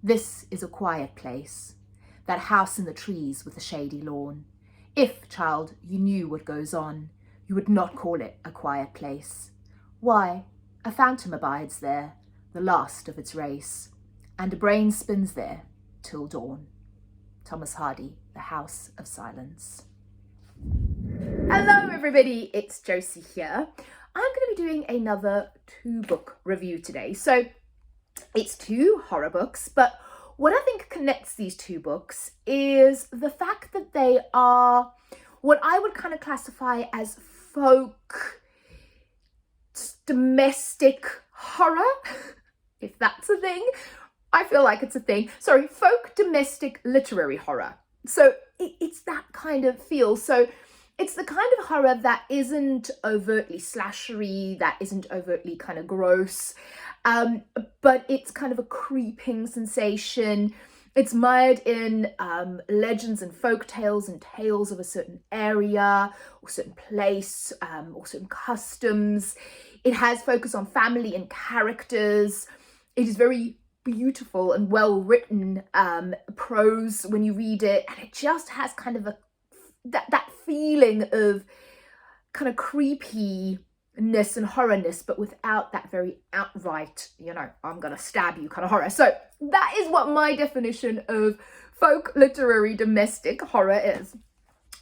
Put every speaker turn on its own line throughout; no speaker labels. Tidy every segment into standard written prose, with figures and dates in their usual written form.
This is a quiet place, that house in the trees with the shady lawn. If, child, you knew what goes on, you would not call it a quiet place. Why, a phantom abides there, the last of its race, and a brain spins there till dawn. Thomas Hardy, The House of Silence. Hello everybody, it's Josie here. I'm going to be doing another 2-book review today. So it's 2 horror books, but what I think connects these 2 books is the fact that they are what I would kind of classify as folk domestic horror, if that's a thing. I feel like it's a thing. Sorry, folk domestic literary horror. So it's that kind of feel. So it's the kind of horror that isn't overtly slashery, that isn't overtly kind of gross, but it's kind of a creeping sensation. It's mired in legends and folk tales and tales of a certain area or certain place or certain customs. It has focus on family and characters. It is very beautiful and well written prose when you read it, and it just has kind of that feeling of kind of creepiness and horrorness, but without that very outright, I'm gonna stab you kind of horror. So that is what my definition of folk literary domestic horror is.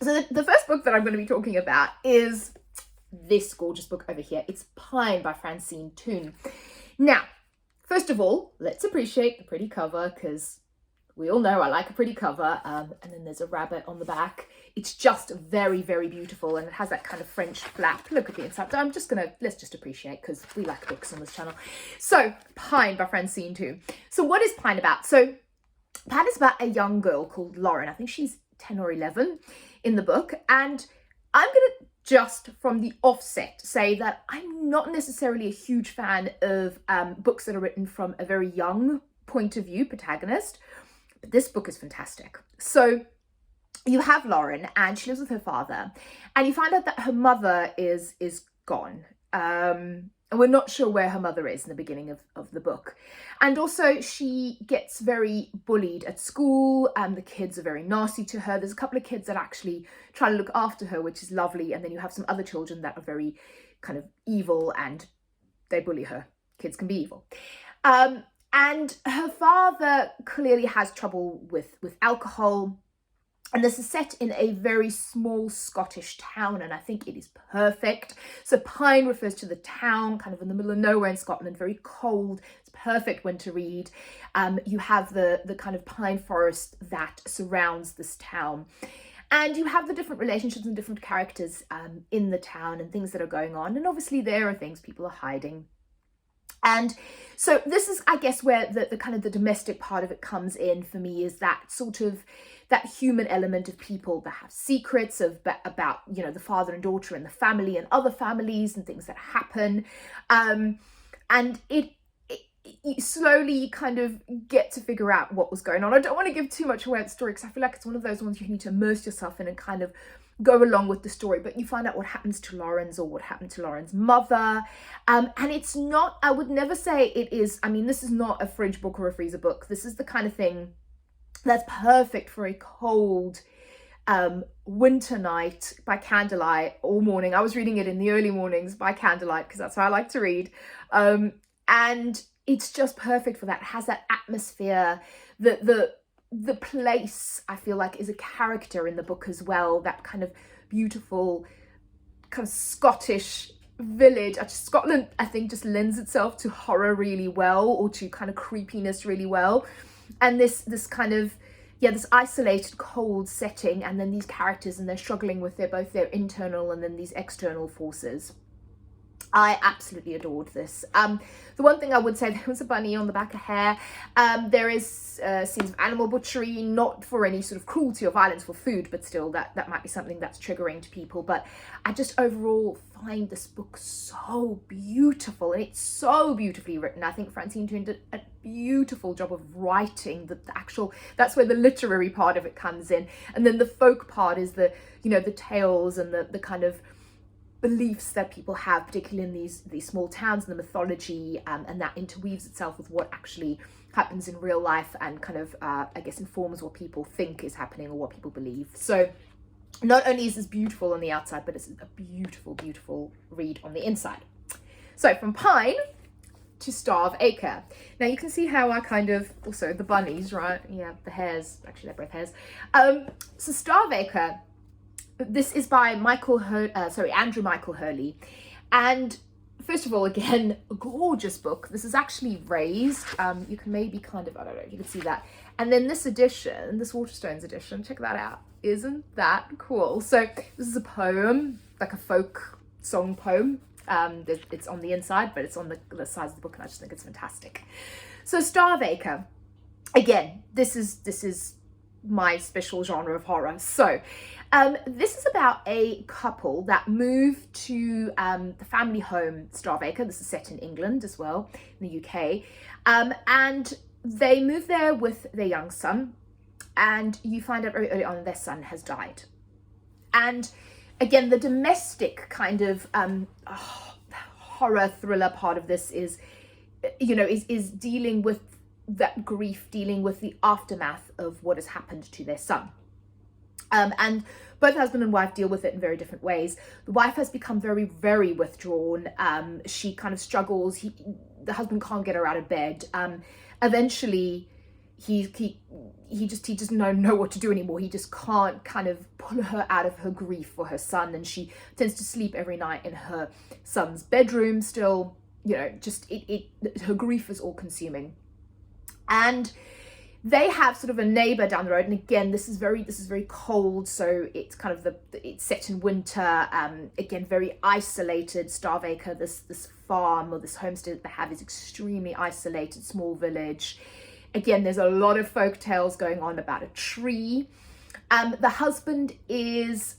So the first book that I'm going to be talking about is this gorgeous book over here. It's Pine by Francine Toon. Now, first of all, let's appreciate the pretty cover, because we all know I like a pretty cover. And then there's a rabbit on the back. It's just very, very beautiful, and it has that kind of French flap. Look at the inside. Let's just appreciate, because we like books on this channel. So, Pine by Francine Toon. So what is Pine about? So Pine is about a young girl called Lauren. I think she's 10 or 11 in the book. And I'm going to just from the offset say that I'm not necessarily a huge fan of books that are written from a very young point of view, protagonist. But this book is fantastic. So you have Lauren, and she lives with her father, and you find out that her mother is gone. And we're not sure where her mother is in the beginning of the book. And also she gets very bullied at school, and the kids are very nasty to her. There's a couple of kids that actually try to look after her, which is lovely. And then you have some other children that are very kind of evil, and they bully her. Kids can be evil. And her father clearly has trouble with alcohol. And this is set in a very small Scottish town, and I think it is perfect. So Pine refers to the town, kind of in the middle of nowhere in Scotland, very cold. It's perfect when to read. You have the kind of pine forest that surrounds this town. And you have the different relationships and different characters in the town and things that are going on. And obviously there are things people are hiding. And so this is, I guess, where the kind of the domestic part of it comes in for me, is that sort of that human element of people that have secrets about, the father and daughter and the family and other families and things that happen. And you slowly kind of get to figure out what was going on. I don't want to give too much away of the story, because I feel like it's one of those ones you need to immerse yourself in and kind of go along with the story, but you find out what happens to Lauren's, or what happened to Lauren's mother. And it's not, I would never say it is, this is not a fridge book or a freezer book. This is the kind of thing that's perfect for a cold winter night by candlelight or morning. I was reading it in the early mornings by candlelight, because that's how I like to read. And it's just perfect for that. It has that atmosphere, the place, I feel like, is a character in the book as well. That kind of beautiful kind of Scottish village. Scotland, I think, just lends itself to horror really well, or to kind of creepiness really well. And this kind of, this isolated cold setting, and then these characters, and they're struggling with both their internal and then these external forces. I absolutely adored this. The one thing I would say, there was a bunny on the back of hair. There is scenes of animal butchery, not for any sort of cruelty or violence for food, but still that might be something that's triggering to people. But I just overall find this book so beautiful, and it's so beautifully written. I think Francine Toon did a beautiful job of writing the actual, that's where the literary part of it comes in. And then the folk part is the tales and the kind of beliefs that people have, particularly in these small towns, and the mythology, and that interweaves itself with what actually happens in real life, and kind of I guess informs what people think is happening or what people believe. So not only is this beautiful on the outside, but it's a beautiful, beautiful read on the inside. So from Pine to Starve Acre. Now you can see how I kind of, also the bunnies, right? Yeah, the hares, actually they're both hares. So Starve Acre, this is by Andrew Michael Hurley. And first of all, again, a gorgeous book. This is actually raised. You can maybe kind of, I don't know if you can see that. And then this edition, this Waterstones edition, check that out. Isn't that cool? So this is a poem, like a folk song poem. It's on the inside, but it's on the sides of the book, and I just think it's fantastic. So Starve Acre, again, this is my special genre of horror. So this is about a couple that move to the family home Starve Acre. This is set in England as well, in the UK, and they move there with their young son, and you find out very early on their son has died. And again, the domestic kind of horror thriller part of this is, you know, is dealing with that grief, dealing with the aftermath of what has happened to their son. And both husband and wife deal with it in very different ways. The wife has become very, very withdrawn. She kind of struggles. The husband can't get her out of bed. Eventually, he just doesn't know what to do anymore. He just can't kind of pull her out of her grief for her son, and she tends to sleep every night in her son's bedroom still. You know, just her grief is all consuming. And they have sort of a neighbor down the road, and again, this is very cold, so it's kind of it's set in winter. Again, very isolated. Starve Acre, this farm or this homestead that they have, is extremely isolated, small village. Again, there's a lot of folk tales going on about a tree. The husband he's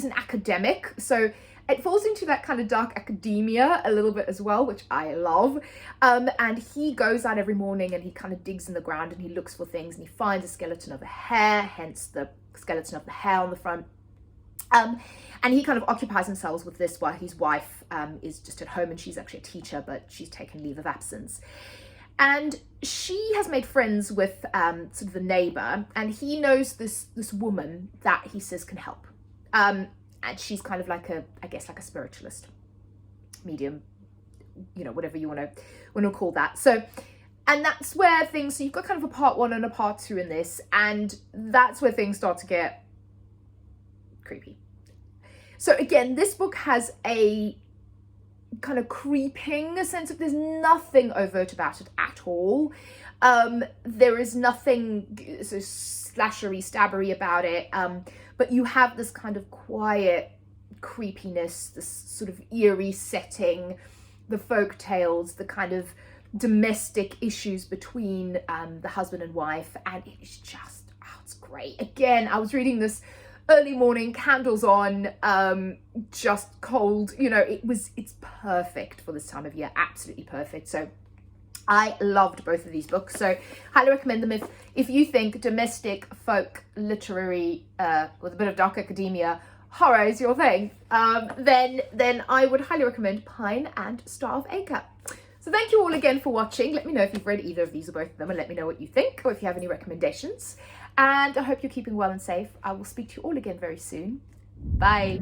an academic, so it falls into that kind of dark academia a little bit as well, which I love. And he goes out every morning and he kind of digs in the ground and he looks for things, and he finds a skeleton of a hare, hence the skeleton of the hare on the front. And he kind of occupies himself with this while his wife is just at home, and she's actually a teacher, but she's taken leave of absence. And she has made friends with sort of the neighbor, and he knows this woman that he says can help. And she's kind of like a spiritualist, medium, you know, whatever you want to call that. So, and that's where so you've got kind of a part 1 and a part 2 in this, and that's where things start to get creepy. So again, this book has a kind of creeping sense of, there's nothing overt about it at all. There is nothing so slashery, stabbery about it, but you have this kind of quiet creepiness, this sort of eerie setting, the folk tales, the kind of domestic issues between the husband and wife, and it's just, it's great. Again, I was reading this early morning, candles on, just cold, you know, it's perfect for this time of year, absolutely perfect. So I loved both of these books, so highly recommend them. If you think domestic folk literary with a bit of dark academia horror is your thing, then I would highly recommend Pine and Starve Acre. So thank you all again for watching. Let me know if you've read either of these or both of them, and let me know what you think, or if you have any recommendations. And I hope you're keeping well and safe. I will speak to you all again very soon. Bye.